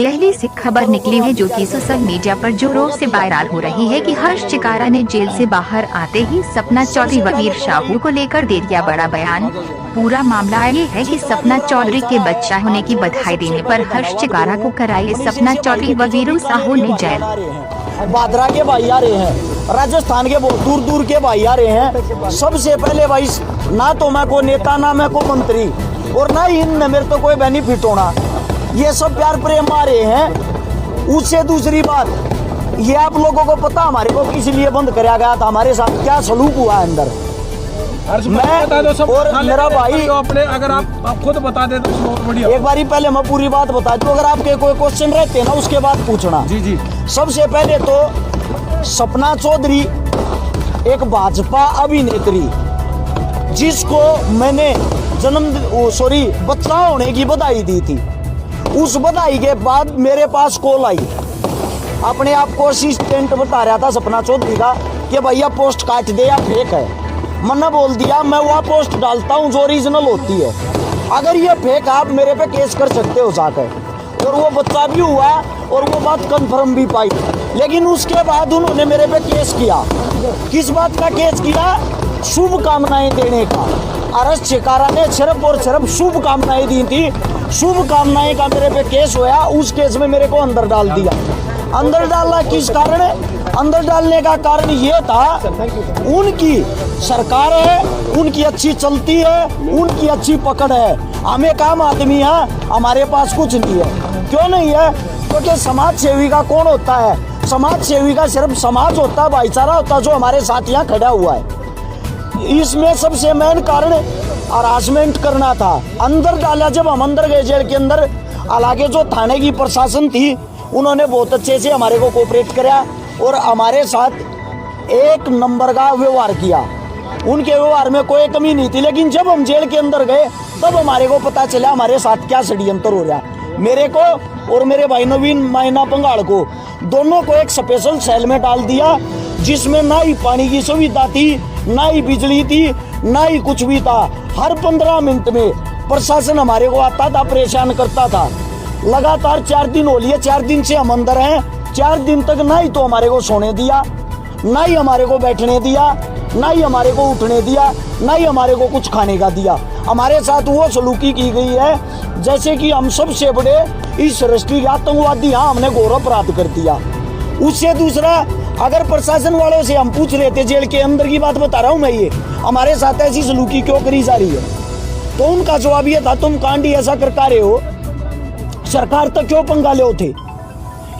दिल्ली से खबर निकली है जो कि सोशल मीडिया पर जोरों से वायरल हो रही है कि हर्ष चिकारा ने जेल से बाहर आते ही सपना चौधरी व वीर साहू को लेकर दे दिया बड़ा बयान। पूरा मामला ये है कि सपना चौधरी के बच्चा होने की बधाई देने पर हर्ष चिकारा को कराई सपना चौधरी व वीरू साहू ने जेल। बादरा के भाई आ रहे हैं, राजस्थान के बहुत दूर दूर के भाई आ रहे हैं। सबसे पहले भाई ना तो मैं को नेता ना मैं को मंत्री और ना ही इनमें मेरे तो कोई बेनिफिट होना, ये सब प्यार प्रेम आ रहे हैं। उससे दूसरी बात ये आप लोगों को पता हमारे को किस लिए बंद कराया गया था, हमारे साथ क्या सलूक हुआ है अंदर। मैं बता दो सब और मेरा भाई अपने अगर आप खुद बता दे तो बहुत बढ़िया। एक बारी पहले मैं पूरी बात बता दूं, अगर आपके कोई क्वेश्चन रहते हैं ना उसके बाद पूछना। जी। सबसे पहले तो सपना चौधरी एक भाजपा अभिनेत्री जिसको मैंने बच्चा होने की बधाई दी थी, उस बधाई के बाद मेरे पास कॉल आई, अपने आप को असिस्टेंट बता रहा था सपना चौधरी का कि भैया पोस्ट काट दे या फेक है। मैंने बोल दिया मैं वह पोस्ट डालता हूँ जो ओरिजिनल होती है, अगर ये फेक आप मेरे पे केस कर सकते हो जाकर। और वो बच्चा भी हुआ और वो बात कंफर्म भी पाई, लेकिन उसके बाद उन्होंने मेरे पे केस किया। किस बात का केस किया? शुभ कामनाएं देने का। हर्ष चिकारा ने सिर्फ और सिर्फ शुभ कामनाएं दी थी, शुभ कामनाएं का मेरे पे केस हुआ। उस केस में मेरे को अंदर डाल दिया। अंदर डालना किस कारण? अंदर डालने का कारण ये था उनकी सरकार है, उनकी अच्छी चलती है, उनकी अच्छी पकड़ है। हमें काम आदमी है, हमारे पास कुछ नहीं है। क्यों नहीं है? क्योंकि समाज सेवी का कौन होता है? समाज सेवी का सिर्फ समाज होता है, भाईचारा होता है, जो हमारे साथ यहाँ खड़ा हुआ है। इसमें सबसे मेन कारण हरासमेंट करना था। अंदर डाला जब हम अंदर गए जेल के अंदर, हालांकि जो थाने की प्रशासन थी उन्होंने बहुत अच्छे से हमारे को कोऑपरेट किया और हमारे साथ एक नंबर का व्यवहार किया। उनके व्यवहार में कोई कमी नहीं थी। लेकिन जब हम जेल के अंदर गए तब हमारे को पता चला हमारे साथ क्या षड्यंत्र हो रहा। मेरे को और मेरे भाई नवीन मायना पंगाड़ को दोनों को एक स्पेशल सेल में डाल दिया, जिसमें ना ही पानी की सुविधा थी, ना ही बिजली थी, ना ही कुछ भी था। हर 15 मिनट में प्रशासन हमारे को आता था, परेशान करता था। लगातार 4 दिन हो लिए, 4 दिन से हम अंदर हैं। 4 दिन तक ना ही तो हमारे को सोने दिया, ना ही हमारे को बैठने दिया, ना ही हमारे को उठने दिया, ना ही हमारे को कुछ खाने का दिया। हमारे साथ वो सलूकी की गई है जैसे कि हम सबसे बड़े इस राष्ट्रीय आतंकवादी यहाँ हमने घोर अपराध कर दिया। उससे दूसरा, अगर प्रशासन वालों से हम पूछ रहे थे, जेल के अंदर की बात बता रहा हूँ मैं, ये हमारे साथ ऐसी सलूकी क्यों करी जा रही है, तो उनका जवाब ये था तुम कांडी ऐसा करता रहे हो, सरकार तक क्यों पंगा ले थे।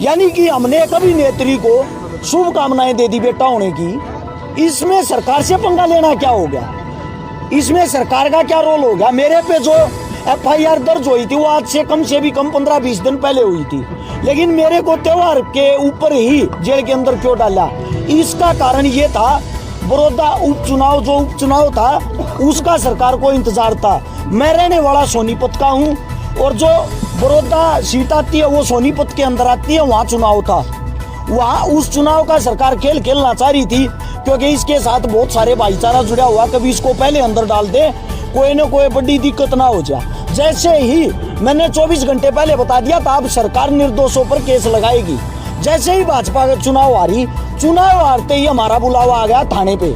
यानी कि हमने एक अभिनेत्री को शुभ कामनाएं दे दी बेटा होने की, इसमें सरकार से पंगा लेना क्या हो गया? इसमें सरकार का क्या रोल हो गया? मेरे पे जो FIR दर्ज हुई थी वो आज से कम 15-20 दिन पहले हुई थी, लेकिन मेरे को त्योहार के ऊपर ही जेल के अंदर क्यों डाला? इसका कारण ये था बड़ौदा उपचुनाव, जो उपचुनाव था उसका सरकार को इंतजार था। मैं रहने वाला सोनीपत का हूँ और जो बड़ौदा सीट आती है वो सोनीपत के अंदर आती है, वहाँ चुनाव था। वहाँ उस चुनाव का सरकार खेल खेलना चाह रही थी, क्योंकि इसके साथ बहुत सारे भाईचारा जुड़ा हुआ, कभी इसको पहले अंदर डाल दे, कोई न कोई बड़ी दिक्कत ना हो जाए। जैसे ही मैंने 24 घंटे पहले बता दिया था अब सरकार निर्दोषों पर केस लगाएगी। जैसे ही भाजपा का चुनाव हारते ही हमारा बुलावा आ गया थाने पे,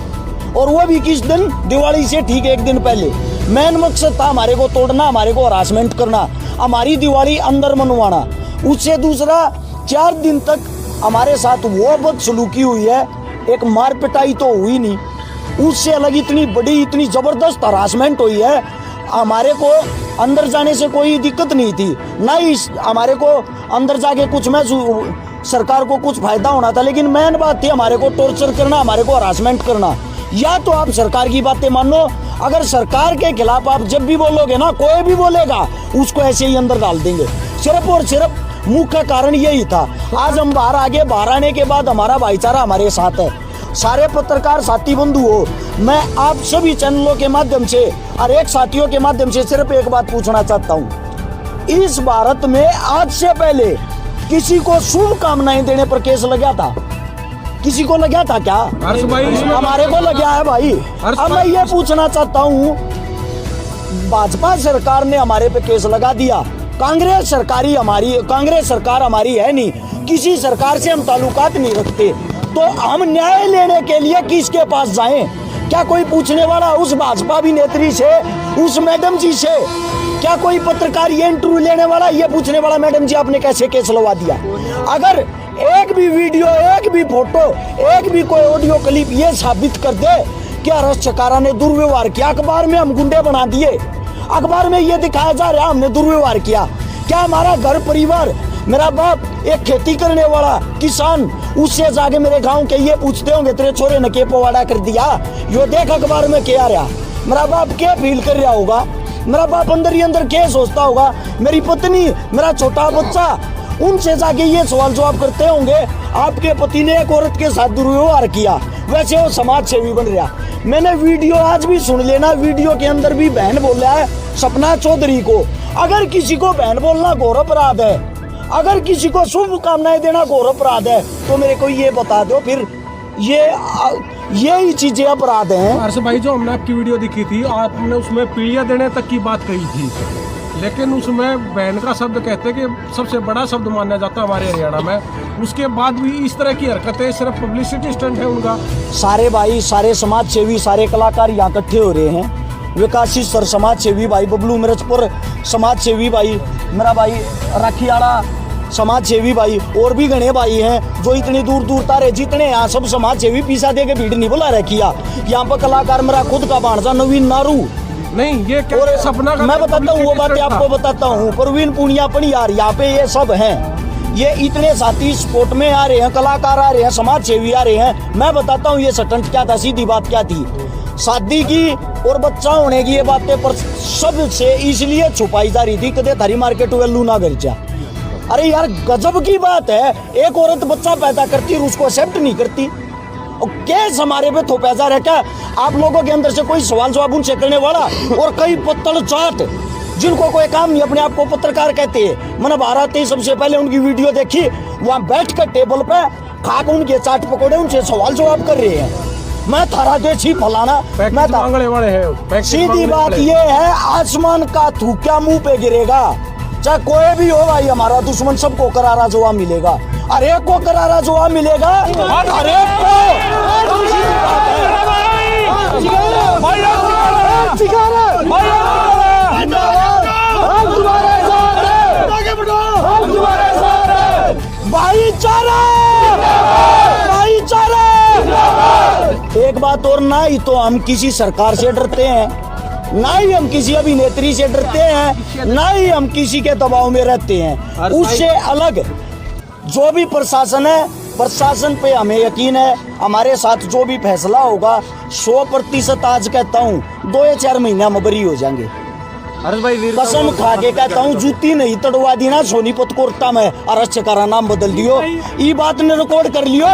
और वो भी किस दिन? दिवाली से ठीक 1 दिन पहले। मेन मकसद था हमारे को तोड़ना, हमारे को हरासमेंट करना, हमारी दिवाली अंदर मनवाना। उससे दूसरा, 4 दिन तक हमारे साथ वो बदसलूकी हुई है, एक मार पिटाई तो हुई नहीं, उससे अलग इतनी बड़ी इतनी जबरदस्त हरासमेंट हुई है। हमारे को अंदर जाने से कोई दिक्कत नहीं थी, ना ही हमारे को अंदर जाके कुछ में सरकार को कुछ फायदा होना था, लेकिन मेन बात थी हमारे को टॉर्चर करना, हमारे को हरासमेंट करना। या तो आप सरकार की बातें मानो, अगर सरकार के खिलाफ आप जब भी बोलोगे ना, कोई भी बोलेगा उसको ऐसे ही अंदर डाल देंगे। सिर्फ और सिर्फ मुख्य कारण यही था। आज हम बाहर आने के बाद हमारा भाईचारा हमारे साथ है। सारे पत्रकार साथी बंधु हो, मैं आप सभी चैनलों के माध्यम से और एक साथियों के माध्यम से सिर्फ एक बात पूछना चाहता हूँ, इस भारत में आज से पहले किसी को शुभ कामनाएं देने पर केस लगा था? किसी को लगा था क्या? हमारे को लगा है भाई। अब मैं ये पूछना चाहता हूँ, भाजपा सरकार ने हमारे पे केस लगा दिया, कांग्रेस सरकार हमारी है नहीं, किसी सरकार से हम ताल्लुकात नहीं रखते, तो हम न्याय लेने के लिए किसके पास जाएं? क्या कोई पूछने वाला उस भाजपा अभिनेत्री से, उस मैडम जी से? क्या कोई पत्रकार ये इंटरव्यू लेने वाला, ये पूछने वाला मैडम जी आपने कैसे केस लगा दिया? अगर एक भी वीडियो, एक भी फोटो, एक भी कोई ऑडियो क्लिप ये साबित कर दे कि हर्ष चकारा ने दुर्व्यवहार किया, अखबार में हम गुंडे बना दिए, अखबार में ये दिखाया जा रहा है हमने दुर्व्यवहार किया, क्या हमारा घर परिवार, मेरा बाप एक खेती करने वाला किसान, उससे जाके मेरे गांव के ये पूछते होंगे तेरे छोरे ने के पवाड़ा कर दिया, यो देख अखबार में क्या रहा, मेरा बाप क्या फील कर रहा होगा, मेरा बाप अंदर ही अंदर क्या सोचता होगा, मेरी पत्नी, मेरा छोटा बच्चा, उनसे जाके ये सवाल जवाब करते होंगे आपके पति ने एक औरत के साथ दुर्व्यवहार किया, वैसे वो समाज सेवी बन रहा। मैंने वीडियो आज भी सुन लेना, वीडियो के अंदर भी बहन बोल रहा है सपना चौधरी को, अगर किसी को बहन बोलना घोर अपराध है, अगर किसी को शुभकामनाएं देना घोर अपराध है, तो मेरे को ये बता दो फिर यही चीजें अपराध हैं। हर्ष भाई, जो हमने आपकी वीडियो देखी थी, आपने उसमें पीढ़ियां देने तक की बात कही थी, लेकिन उसमें बहन का शब्द कहते हैं कि सबसे बड़ा शब्द माना जाता है हमारे हरियाणा में, उसके बाद भी इस तरह की हरकतें सिर्फ पब्लिसिटी स्टंट है उनका। सारे भाई, सारे समाज सेवी, सारे कलाकार यहाँ इकट्ठे हो रहे हैं, विकासी सर समाज सेवी भाई, बबलू मिर्चपुर समाज सेवी भाई, मेरा भाई राखीवाड़ा समाज सेवी भाई, और भी घने भाई हैं जो इतनी दूर दूर तारे जितने यहाँ सब समाज सेवी पीसा दे के भीड़ नहीं बुला रखी है। यहाँ पर कलाकार मेरा खुद का भांजा नवीन नारू, नहीं ये और सपना का मैं बताता हूँ, वो बातें आपको बताता हूँ, परवीन पुनिया यार यहाँ पे ये सब हैं, ये इतने साथी स्पोर्ट में आ रहे हैं, कलाकार आ रहे हैं, समाज सेवी आ रहे हैं। मैं बताता हूँ ये स्टंट क्या था, सीधी बात क्या थी, शादी की और बच्चा होने की ये बातें पर सबसे इसलिए छुपाई जा रही थी कदे थारी मार्केट वेल्लू ना घर जा। अरे यार गजब की बात है, एक औरत बच्चा पैदा करती और उसको एक्सेप्ट नहीं करती, और केस हमारे पे थोपा जा रहा है क्या? आप लोगों के अंदर से कोई सवाल जवाब उनसे करने वाला, और कई पत्तल चाट जिनको कोई काम नहीं, अपने आप को पत्रकार कहते हैं। मैंने भारत ही सबसे पहले उनकी वीडियो देखी, वहाँ बैठ कर टेबल पे खाकर उनके चाट पकौड़े उनसे सवाल जवाब कर रहे हैं। मैं थारा देशी फलाना, मैं वाले हैं। सीधी बात ये है, आसमान का थूका मुंह पे गिरेगा, चाहे कोई भी हो भाई, हमारा दुश्मन सबको करारा जवाब मिलेगा, हर एक को करारा जवाब मिलेगा, हर एक को। भाईचारा, भाईचारा। एक बात और, ना ही तो हम किसी सरकार से डरते हैं, ना ही हम किसी अभिनेत्री से डरते हैं, ना ही हम किसी के दबाव में रहते हैं। उससे अलग जो भी प्रशासन है, प्रशासन पे हमें यकीन है, हमारे साथ जो भी फैसला होगा 100% आज कहता हूँ 2 या 4 महीना में बरी हो जाएंगे। कसम खा के कहता हूँ, जूती नहीं तड़वा दी ना सोनीपत कोर्टा में, हर्ष चकारा नाम बदल दियो, ये बात ने रिकॉर्ड कर लियो।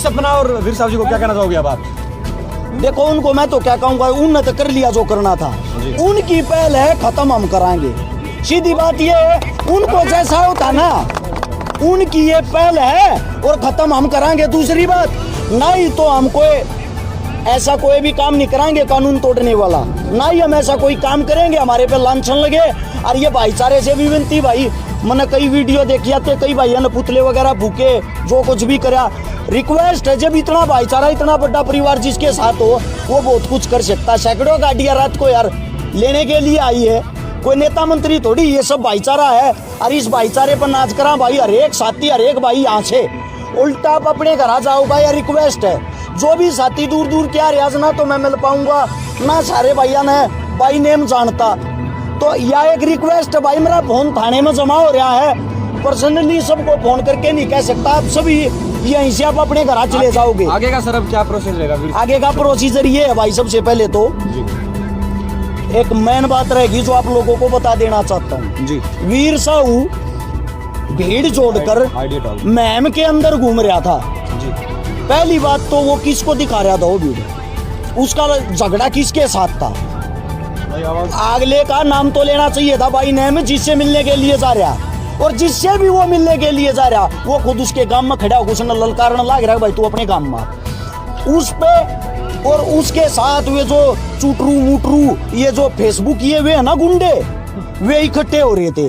सपना और वीर साहब जी को क्या कहना चाहोगे अब आप? देखो उनको मैं तो क्या कहूँगा, उनने तो कर लिया जो करना था, उनकी पहल है, खत्म हम कराएंगे। सीधी बात ये है, उनको जैसा होता ना, उनकी ये पहल है और खत्म हम कराएंगे। दूसरी बात, ना ही तो हम ऐसा कोई भी काम नहीं कराएंगे कानून तोड़ने वाला, ना ही हम ऐसा कोई काम करेंगे हमारे पे लांछन लगे। और ये भाईचारे से भी विनती भाई, मैंने कई वीडियो देखी आते, कई भाइयों ने पुतले वगैरह भूखे, जो कुछ भी करा, रिक्वेस्ट है, जब इतना भाईचारा, इतना बड़ा परिवार जिसके साथ हो, वो बहुत कुछ कर सकता है। सैकड़ों गाड़ियां रात को यार लेने के लिए आई है, कोई नेता मंत्री थोड़ी, ये सब भाईचारा है। और इस भाईचारे पर नाच करा भाई, हर एक साथी, हर एक भाई यहाँ से उल्टा आप अपने घर आ जाओ भाई, यार रिक्वेस्ट है। जो भी साथी दूर दूर क्या रियाज ना तो मैं मिल पाऊंगा ना, सारे भैया ने भाई नेम जानता, तो यह एक रिक्वेस्ट है भाई, मेरा फोन थाने में जमा हो रहा है, पर्सनली सबको फोन करके नहीं कह सकता, आप सभी यहीं से आप अपने घर चले जाओगे। आगे का सर अब क्या प्रोसेस रहेगा? आगे का प्रोसीजर ये है भाई, सबसे पहले तो एक मेन बात रहेगी जो आप लोगों को बता देना चाहता हूँ जी। वीर साहू भीड़ जोड़कर मैम के अंदर घूम रहा था जी। पहली बात तो वो किसको दिखा रहा था, वो भीड़, उसका झगड़ा किसके साथ था? अगले का नाम तो लेना चाहिए था भाई नेम, जिससे मिलने के लिए जा रहा, और जिससे भी वो मिलने के लिए जा रहा, वो खुद उसके गांव में खड़ा होकर उसने ललकारने लग रहा है भाई तू अपने गांव में। उस पे और उसके साथ वे जो चुटरू मुटरू ये जो फेसबुक ये वे है ना गुंडे, वे इकट्ठे हो रहे थे।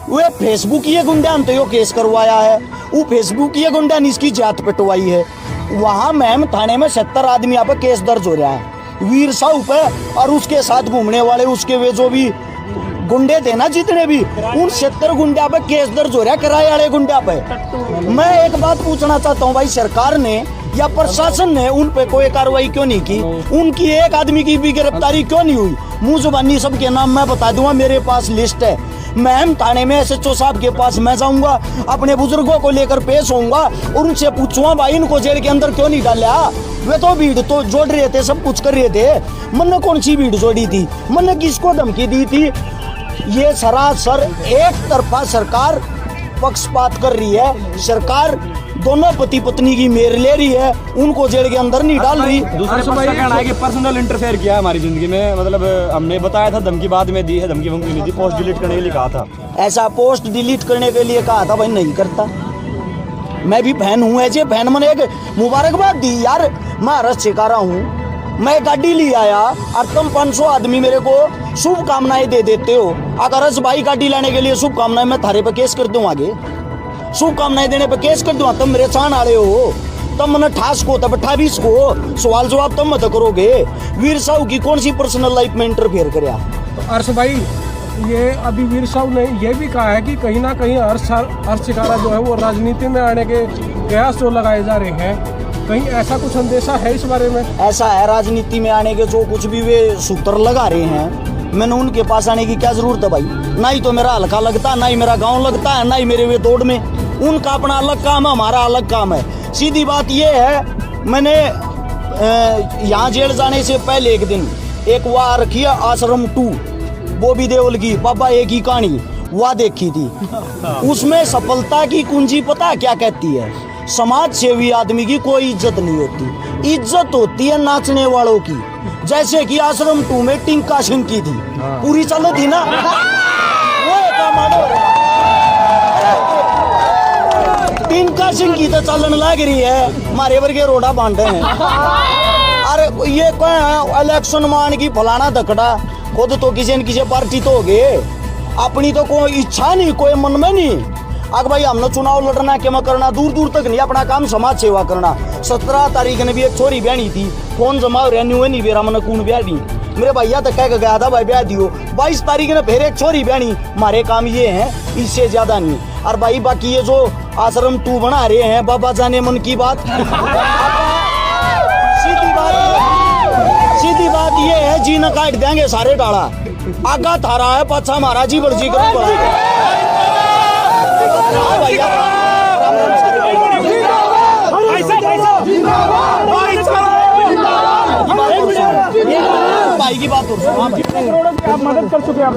वे फेसबुक ये गुंडा ने तो यो केस करवाया है, वो फेसबुक ये गुंडा ने इसकी जात पिटवाई है। वहां मैम थाने में 70 आदमी पे केस दर्ज हो रहा है वीर साहू पे, और उसके साथ घूमने वाले उसके वे जो भी गुंडे थे ना जितने भी, उन 70 गुंडा पे केस दर्ज हो रहा है, किराए वाले गुंडा पे। मैं एक बात पूछना चाहता हूँ भाई, सरकार ने या प्रशासन ने उन पे कोई कार्रवाई क्यों नहीं की? उनकी एक आदमी की भी गिरफ्तारी क्यों नहीं हुई? मुंह जुबानी सबके नाम मैं बता दूंगा, मेरे पास लिस्ट है। मैं थाने में SHO साहब के पास मैं जाऊंगा, अपने बुजुर्गों को लेकर पेश होऊंगा और उनसे पूछूंगा भाई इनको जेल के अंदर क्यों नहीं डाला? वे तो भीड़ तो जोड़ रहे थे, सब कुछ कर रहे थे, मन कौन सी भीड़ जोड़ी थी? मन किसको धमकी दी थी? ये सरासर एक तरफा सरकार पक्षपात कर रही है। सरकार दोनों पति पत्नी की मेर ले रही है, उनको जेल के अंदर नहीं डाल रही। दूसरा पक्ष का कहना है कि पर्सनल इंटरफेयर किया है हमारी जिंदगी में, मतलब हमने बताया था, धमकी बाद में दी है, धमकी वमकी नहीं दी, पोस्ट डिलीट करने के लिए कहा था। ऐसा पोस्ट डिलीट करने के लिए कहा था भाई, नहीं करता। मैं भी फैन हूँ, ऐसे फैन मैंने एक मुबारकबाद दी यार, मैं हर्ष शिकारा हूँ। मैं गाड़ी ले आया और तुम 500 आदमी मेरे को शुभकामनाएं दे देते हो। अगर हर्ष भाई गाड़ी लाने के लिए शुभकामनाएं, मैं थारे पे केस कर दूं, आगे शुभकामनाएं देने पे केस कर दूं। तुम मेरे चाहन आए हो, तुम मैंने ठास को तब 28 को सवाल जवाब तुम मत करोगे। वीर साहू की कौन सी पर्सनल लाइफ में इंटरफेयर कर? हर्ष भाई, ये अभी वीर साहब ने ये भी कहा है कि कहीं ना कहीं हर्ष शिकारा जो है वो राजनीति में आने के प्रयास जो लगाए जा रहे हैं, कहीं ऐसा कुछ अंदेशा है इस बारे में? ऐसा है, राजनीति में आने के जो कुछ भी वे सूत्र लगा रहे हैं, मैंने उनके पास आने की क्या जरूरत है भाई? ना ही तो मेरा हल्का लगता है, ना ही मेरा गांव लगता है, ना ही मेरे वे दौड़ में। उनका अपना अलग काम है, हमारा अलग काम है। सीधी बात ये है, मैंने यहाँ जेल जाने से पहले एक दिन एक वाह रखी है आश्रम 2 बॉबी देओल की, पापा एक ही कहानी वह देखी थी। उसमें सफलता की कुंजी पता क्या कहती है? समाज सेवी आदमी की कोई इज्जत नहीं होती, इज्जत होती है नाचने वालों की। जैसे कि आश्रम 2 में टिंका सिंह की थी, पूरी चल थी ना, वो टिंका सिंह की तो चलन लग रही है, मारे वर्गे रोड़ा बांटे हैं। अरे ये कोई इलेक्शन मान की फलाना धकड़ा, खुद तो किसी न किसी पार्टी तो हो गए, अपनी तो कोई इच्छा नहीं, कोई मन में नहीं। अगर भाई हमने चुनाव लड़ना क्या करना, दूर दूर तक नहीं, अपना काम समाज सेवा करना। 17 तारीख ने भी एक छोरी ब्यानी थी, फोन जमा नहीं बेरा मन कून ब्याह दी, मेरे भैया तक कह गया था भाई ब्याह दियो। 22 तारीख ने फिर एक छोरी ब्यानी, हमारे काम ये है, इससे ज्यादा नहीं। और भाई बाकी ये जो आश्रम 2 बना रहे हैं, बाबा जाने मन की बात। सीधी बात ये है, जी न काट देंगे सारे डाला, आगा थारा है, पाछा हमारा जी बर्जी करो भाई की बात हो, आप मदद कर चुके हैं।